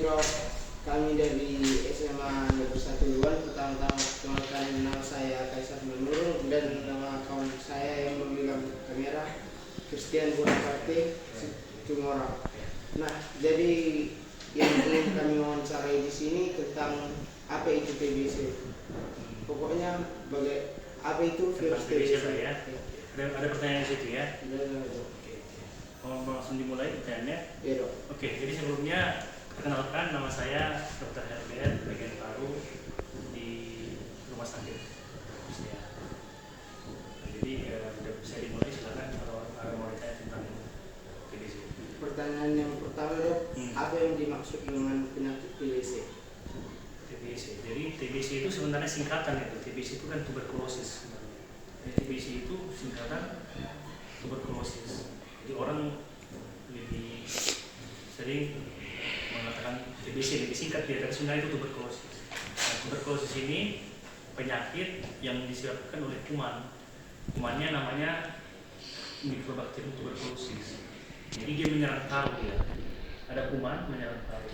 kasih Rob. Kami dari SMA Negeri 1 Luan. Pertama-tama perkenalkan, nama saya Kaisar Menurung dan nama kawan saya yang memegang kamera Christian Bonaparte Tumora. Nah, jadi yang ingin kami wawancarai di sini tentang apa itu TBC. Pokoknya apa itu virus TBC ya? Ada pertanyaan di situ ya? Oke. Mau langsung dimulai pertanyaannya? Iya dok. Oke, jadi sebelumnya perkenalkan, nama saya Dr. Herbert, bagian paru di rumah sakit. Ya. Nah, jadi udah bisa dimulai, silakan kalau mau ditanya tentang TBC. Pertanyaan yang pertama dok, apa yang dimaksud dengan penyakit TBC? TBC. Jadi TBC itu sebenarnya singkatan itu. TBC itu kan tuberkulosis. Jadi TBC itu singkatan tuberkulosis. Jadi orang lebih sering mengatakan TBC lebih singkat dia, tapi sebenarnya itu tuberkulosis. Nah, tuberkulosis ini penyakit yang disebabkan oleh kuman. Kumannya namanya Mycobacterium tuberculosis. Jadi dia menyerang paru ya. Ada kuman menyerang paru.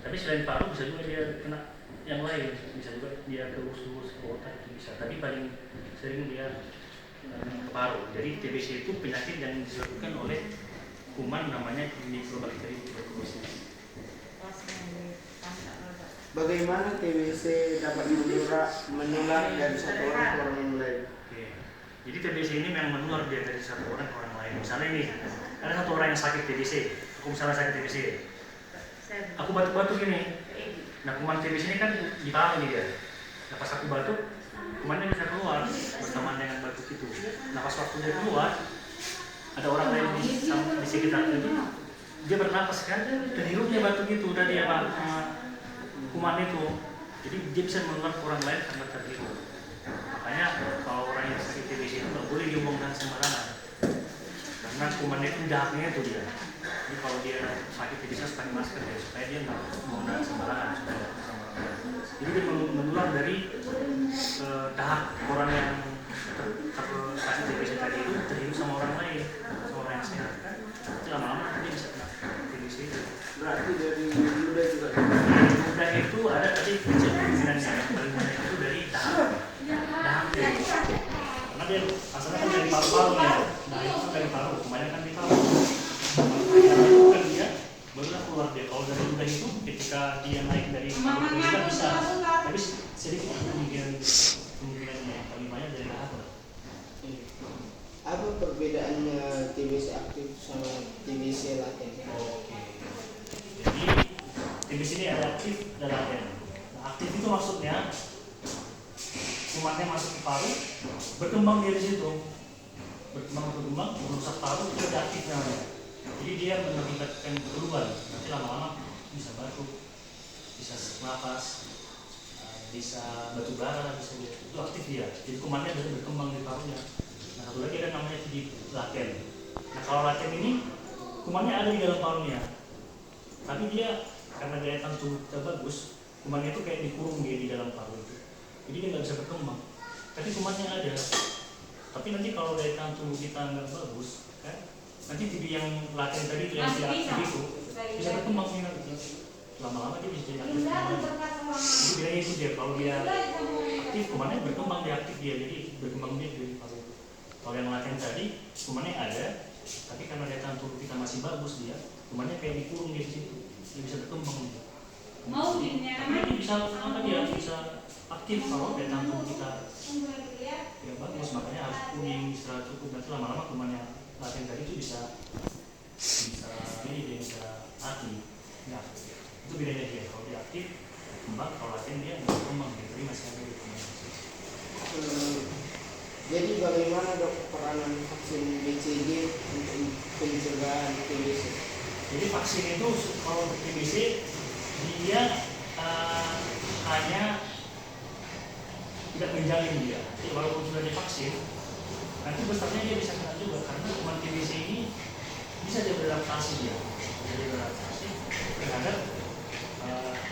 Tapi selain paru bisa juga dia kena yang lain, bisa juga dia ke usus, ke otak itu bisa. Tapi paling sering dia ke paru. Jadi TBC itu penyakit yang disebabkan oleh kuman namanya Mycobacterium tuberculosis. Bagaimana TBC dapat menular dari satu orang ke orang yang lain? Oke. Jadi TBC ini memang menular dari satu orang ke orang lain. Misalnya ini, ada satu orang yang sakit TBC. Aku misalnya sakit TBC. Aku batuk-batuk ini. Nah, kuman TBC ini kan di paru nih dia. Nah, pas aku batuk, kumannya bisa keluar bersamaan dengan batuk itu. Nah, pas waktu dia keluar, ada orang lain di sekitar itu, dia bernapas kan, dan hirupnya batuk itu, udah dia kuman itu. Jadi dia bisa menular ke orang lain karena terhirup. Makanya kalau orang yang sakit TBC itu nggak boleh diomongkan sembarangan, karena kumannya itu jahatnya itu dia. Jadi kalau dia sakit TBC harus pakai masker ya, supaya dia nggak menggunakan sembarangan, supaya nggak sama orang lain. Jadi dia menular dari tahap orang yang sakit TBC tadi itu terhirup sama orang lain, sama orang yang sehat kan. Nanti lama-lama dia bisa kena TBC itu. Berarti dari ludah juga. Ludah itu ada tadi kecil kemungkinannya, yang paling banyak itu dari dahak TBC. Karena dia asalnya kan dari paru-paru ya. Nah itu kan dari paru, kebanyakan kan di paru. Itu kan dia barulah keluar dia. Kalau dari ludah itu ketika dia naik dari paru ke ludah bisa, tapi sedikit kemungkinannya yang paling banyak dari dahak. Apa perbedaannya TBC aktif sama TBC laten? Oke. Jadi TBC ini ada aktif dan laten. Nah, aktif itu maksudnya kumannya masuk ke paru, berkembang dia di situ, berkembang, merusak paru itu ada aktif namanya. Jadi dia meningkatkan keluhan. Nanti lama-lama bisa batuk, bisa sesak nafas, bisa batu bara, bisa itu aktif dia. Jadi kumannya berkembang di parunya. Nah, satu lagi ada namanya laten. Nah, kalau laten ini kumannya ada di dalam parunya, tapi dia karena daya tahan tubuh kita bagus, kumannya itu kayak dikurung dia di dalam paru itu. Jadi dia nggak bisa berkembang. Tapi kumannya ada. Tapi nanti kalau daya tahan tubuh kita nggak bagus, kan? Nanti TB yang laten tadi itu yang tidak aktif itu bisa berkembang nih nanti. Lama-lama dia bisa jadi aktif. Jadi bedanya itu dia, kalau dia aktif kumannya berkembang, dia aktif dia, jadi berkembang dia di paru. Kalau yang laten tadi kumannya ada, tapi karena daya tahan tubuh kita masih bagus dia, kumannya kayak dikurung di situ, dia bisa berkembang dia. Tapi dia bisa apa dia bisa aktif kalau daya tahan tubuh kita tidak bagus, makanya harus kuning, istirahat cukup. Nanti lama-lama kumannya laten tadi itu bisa mati. Ya, itu bedanya dia. Kalau dia aktif berkembang, kalau laten dia nggak berkembang, jadi masih ada di kuman. Jadi bagaimana dok peranan vaksin BCG untuk pencegahan TBC? Jadi vaksin itu kalau TBC dia hanya tidak menjalin dia. Jadi walaupun sudah divaksin, nanti besarnya dia bisa kena juga karena kuman TBC ini bisa dia beradaptasi dia. Jadi beradaptasi terhadap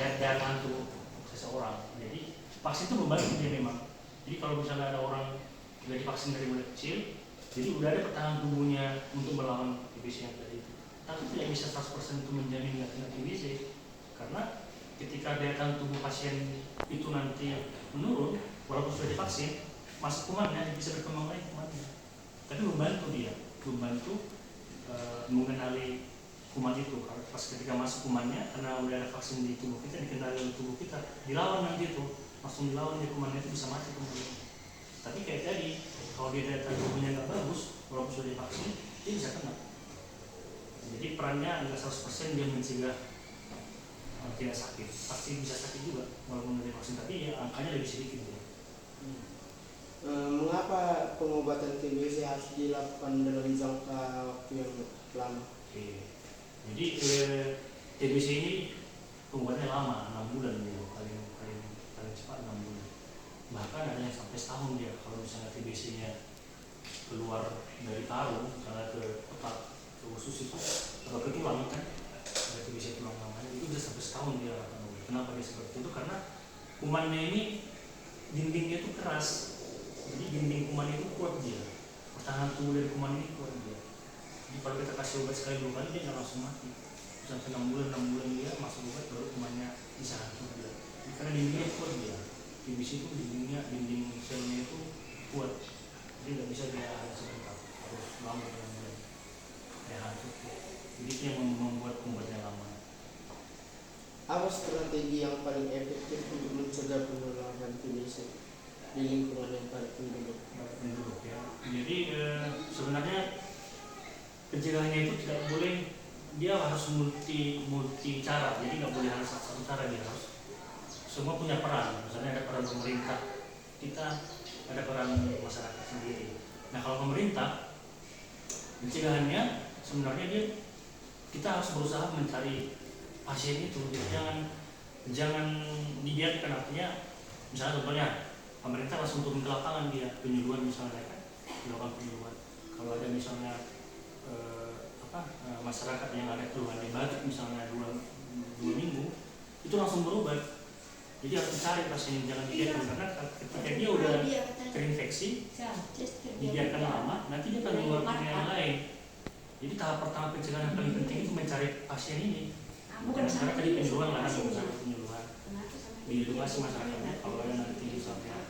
daya tahan tubuh seseorang. Jadi vaksin itu membantu dia memang. Jadi kalau misalnya ada orang sudah divaksin dari mulai kecil, jadi udah ada pertahanan tubuhnya untuk melawan TBC yang tadi itu. Tapi tidak bisa 100% itu menjamin nggak kena TBC karena ketika daya tahan tubuh pasien itu nanti menurun, walaupun sudah divaksin, masuk kumannya bisa berkembang lagi kumannya. Tapi membantu dia, membantu mengenali kuman itu. Pas ketika masuk kumannya, karena udah ada vaksin di tubuh kita, dikenali oleh tubuh kita, dilawan nanti itu, langsung dilawan di kumannya itu bisa mati kemudian. Tapi kayak tadi, kalau dia daya tahan tubuhnya nggak bagus, walaupun sudah divaksin, dia bisa kena. Jadi perannya nggak 100% dia mencegah tidak sakit. Pasti bisa sakit juga walaupun udah divaksin, tapi ya angkanya lebih sedikit ya. Mengapa pengobatan TBC harus dilakukan dalam jangka waktu yang lama? Oke. Jadi TBC ini pengobatannya lama, 6 bulan ya, paling cepat 6 bulan. Bahkan ada yang sampai setahun dia. Kalau misalnya TBC-nya keluar dari paru, misalnya ke otak, ke usus itu, atau ke tulang kan, ada TBC tulang namanya, itu bisa sampai setahun dia. Kenapa dia seperti itu? Karena kumannya ini dindingnya itu keras. Jadi dinding kuman itu kuat dia, pertahanan tubuh dari kuman ini kuat dia. Jadi kalau kita kasih obat sekali 2 kali dia nggak langsung mati. Sampai 6 bulan dia masuk obat baru kumannya bisa hancur dia. Jadi karena dindingnya kuat dia. TBC itu dinding selnya itu kuat. Jadi nggak bisa dia hanya sebentar, harus lama bulan dia hancur. Jadi itu yang membuat obatnya lama. Apa strategi yang paling efektif untuk mencegah penularan TBC di lingkungan yang padat penduduk? Ya. Jadi sebenarnya pencegahannya itu tidak boleh, dia harus multi cara. Jadi nggak boleh harus satu cara, dia harus semua punya peran. Misalnya ada peran pemerintah kita, ada peran masyarakat sendiri. Nah kalau pemerintah, pencegahannya sebenarnya kita harus berusaha mencari pasien itu. Jangan dibiarkan, artinya misalnya contohnya pemerintah langsung turun ke lapangan, dia penyuluhan misalnya kan, dilakukan penyuluhan. Kalau ada misalnya masyarakat yang ada keluhan di batuk misalnya 2 minggu, itu langsung berobat. Jadi harus dicari pasien, jangan dibiarkan, karena ketika dia udah terinfeksi, dibiarkan lama, nanti dia akan mengeluarkan yang lain. Jadi tahap pertama pencegahan yang paling penting itu mencari pasien ini. Karena tadi penyuluhan lah, penyuluhan, diedukasi masyarakatnya. Kalau ada nanti misalnya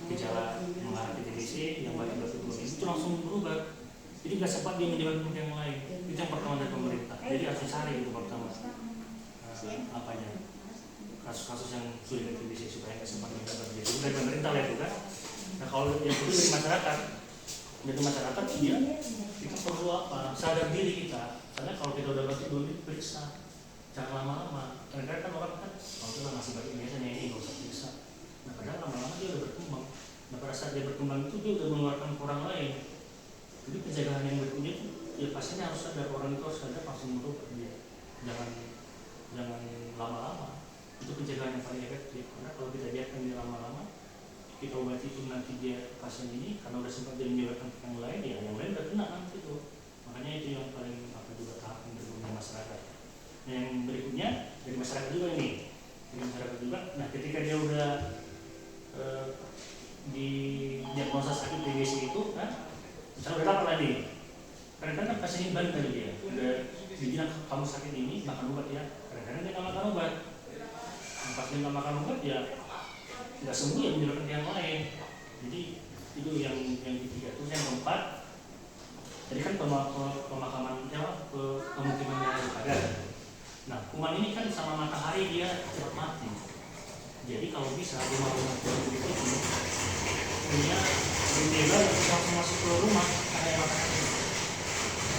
gejala mengarah ke TBC yang batuk-batuk 2 minggu, itu langsung berubah. Jadi nggak sempat dia menyebabkan yang lain. Itu yang pertama dari pemerintah. Jadi harus dicari itu pertama kasus-kasus yang sudah dari TBC supaya nggak sempat menyebar. Jadi dari pemerintah lah itu kan. Nah kalau yang kedua dari masyarakat dia kita perlu apa? Sadar diri kita. Karena kalau kita udah batuk 2 minggu, periksa. Jangan lama-lama. Kadang-kadang kan orang kan, kalau kita masih batuk biasanya ini nggak usah periksa. Nah padahal lama-lama dia udah berkembang. Nah pada saat dia berkembang itu dia udah mengeluarkan ke orang lain. Jadi pencegahan yang berikutnya itu ya pastinya harus sadar, orang itu harus sadar langsung berobat dia. Jangan lama-lama. Itu pencegahan yang paling efektif. Karena kalau kita biarkan dia lama-lama, kita obati itu nanti dia pasien ini karena udah sempat dia menyebabkan ke yang lain, ya yang lain udah kena nanti itu. Makanya itu yang paling juga tahap yang berguna masyarakat. Nah, yang berikutnya dari masyarakat juga ini. Dari masyarakat juga. Nah ketika dia udah di diagnosa sakit TBC itu kan, misalnya udah lapar lagi. Kadang-kadang pasien ini balik dari dia, udah dibilang kamu sakit ini makan obat ya. Kadang-kadang dia nggak makan obat. Pas dia nggak makan obat ya nggak sembuh, ya menyebabkan yang lain. Jadi itu yang ketiga. Terus yang keempat, tadi kan pemakaman pemukimannya ada. Nah kuman ini kan sama matahari dia cepat mati. Jadi kalau bisa rumah-rumah penduduk itu punya jendela yang bisa langsung masuk ke rumah karena yang matahari.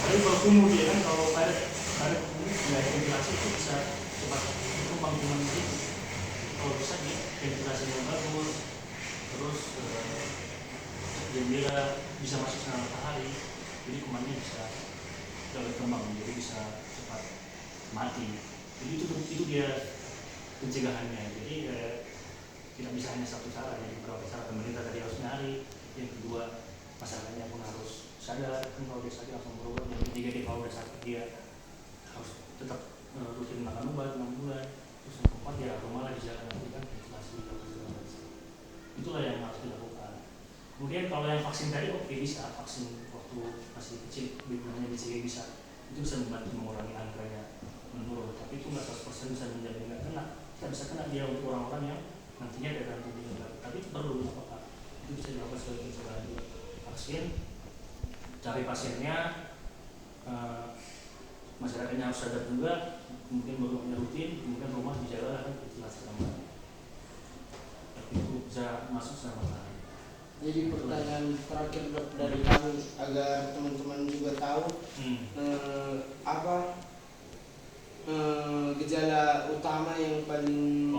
Tapi kalau kumuh dia kan, kalau ada kumuh nggak ada ventilasi itu bisa cepat berkembang kuman itu. Kalau bisa di ventilasinya bagus, terus jendela bisa masuk sinar matahari, jadi kumannya bisa berkembang, jadi bisa cepat mati. Jadi itu dia pencegahannya. Jadi tidak bisa hanya satu cara, jadi beberapa cara. Pemerintah tadi harus nyari, yang kedua masyarakatnya pun harus sadar, kan kalau dia sakit langsung berobat. Yang ketiga dia kalau udah sakit dia harus tetap rutin makan obat 6 bulan. Terus yang keempat ya rumah lah dijaga nanti kan ventilasi segala. Itulah yang harus dilakukan. Kemudian kalau yang vaksin tadi oke, bisa vaksin waktu masih kecil, hanya BCG bisa, itu bisa membantu mengurangi angkanya menurun. Tapi itu nggak 100% bisa menjamin nggak kena. Kita bisa kena dia untuk orang-orang yang nantinya ada dalam tubuhnya berat. Tapi itu perlu apakah itu bisa dilakukan sebagai pencegahan juga. Vaksin, cari pasiennya, masyarakatnya harus sadar juga, mungkin berumahnya rutin, kemudian rumah dijaga kan ventilasi tambah. Tapi itu bisa masuk sama sekali. Jadi pertanyaan terakhir Dok dari kami agar teman-teman juga tahu apa gejala utama yang paling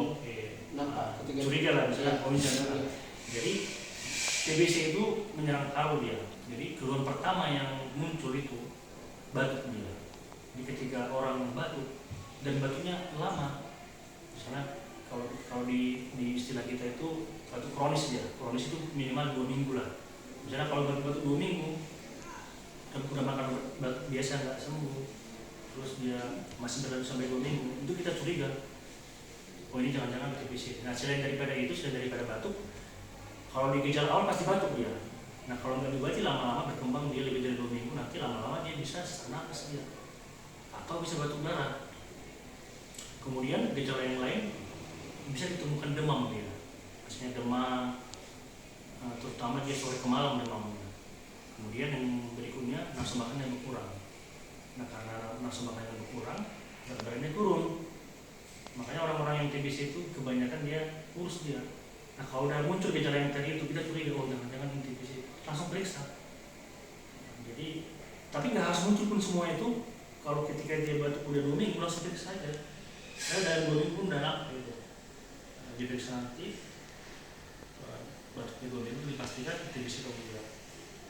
nampak ketika curiga lah misalnya ya, misalnya. Jadi TBC itu menyerang paru dia. Jadi keluhan pertama yang muncul itu batuk dia. Jadi ketika orang batuk dan batuknya lama, misalnya kalau di istilah kita itu batuk kronis dia. Kronis itu minimal 2 minggu lah. Misalnya kalau batuk 2 minggu, udah makan obat biasa nggak sembuh, terus dia masih berlanjut sampai 2 minggu, itu kita curiga. Oh ini jangan-jangan TBC. Nah selain daripada itu, selain daripada batuk, kalau di gejala awal pasti batuk dia. Nah kalau nggak diobati lama-lama berkembang dia lebih dari 2 minggu, nanti lama-lama dia bisa sesak napas dia, atau bisa batuk darah. Kemudian gejala yang lain bisa ditemukan demam dia, maksudnya demam, terutama dia sore ke malam demamnya. Kemudian yang berikutnya nafsu makan yang berkurang. Nah karena nafsu makan yang berkurang, berat badannya turun. Makanya orang-orang yang TBC itu kebanyakan dia kurus dia. Nah kalau udah muncul gejala yang tadi itu kita curiga, oh jangan-jangan ini TBC, langsung periksa. Jadi tapi nggak harus muncul pun semua itu. Kalau ketika dia batuk udah 2 minggu langsung periksa aja. Saya dari 2 minggu pun udah enak gitu. Diperiksa nanti batuknya 2 minggu dipastikan TBC atau tidak.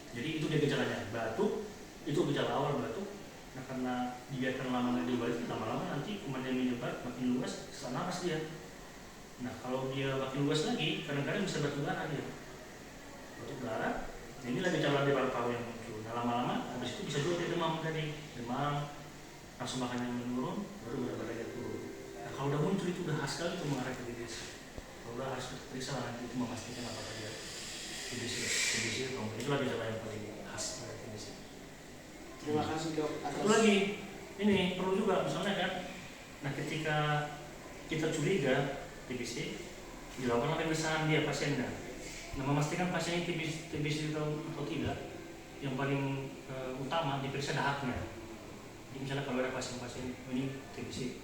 Jadi itu dia gejalanya, batuk itu gejala awal batuk. Nah karena dibiarkan lama nggak diobati, lama-lama nanti kemudian menyebar makin luas sesak napas dia. Nah kalau dia makin luas lagi, kadang-kadang bisa batuk darah dia. Batuk darah, nah inilah gejala di paru-paru yang muncul. Nah lama-lama habis itu bisa juga dia demam tadi, demam, nafsu makan yang menurun, baru berat badannya turun. Nah kalau udah muncul itu udah khas sekali itu mengarah ke TBC. Kalau udah harus periksa nanti itu memastikan apakah dia TBC atau enggak. Itulah gejala yang paling khas dari TBC. Terima kasih Dok. Satu lagi, ini perlu juga misalnya kan, nah ketika kita curiga TBC, dilakukan pemeriksaan dia pasiennya. Nah memastikan pasien ini TBC atau tidak, yang paling utama diperiksa dahaknya. Jadi misalnya kalau ada pasien-pasien ini TBC,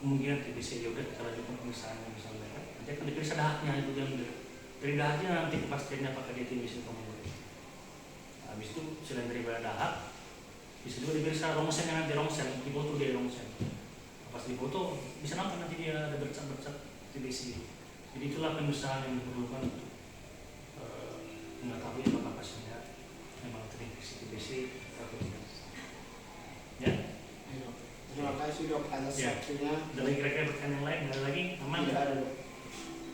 kemungkinan TBC ya udah kita lanjutkan pemeriksaannya misalnya kan, nanti akan diperiksa dahaknya itu diambil. Dari dahaknya nanti kepastiannya apakah dia TBC atau enggak. Habis itu selain daripada dahak, bisa juga diperiksa rongsennya nanti, rongsen, dipoto dia rongsen. Pas dipoto bisa nampak nanti dia ada bercak-bercak TBC. Jadi itulah pemeriksaan yang diperlukan untuk mengetahui apakah pasiennya memang terinfeksi TBC atau tidak. Ya. Terima kasih Dok atas waktunya. Ada lagi kira-kira pertanyaan yang lain? Ada lagi? Aman? Tidak ada Dok.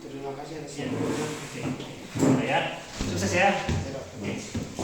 Terima kasih atas Ya. waktunya. Oke. Ya. Sukses ya. Ya, Dok. Oke.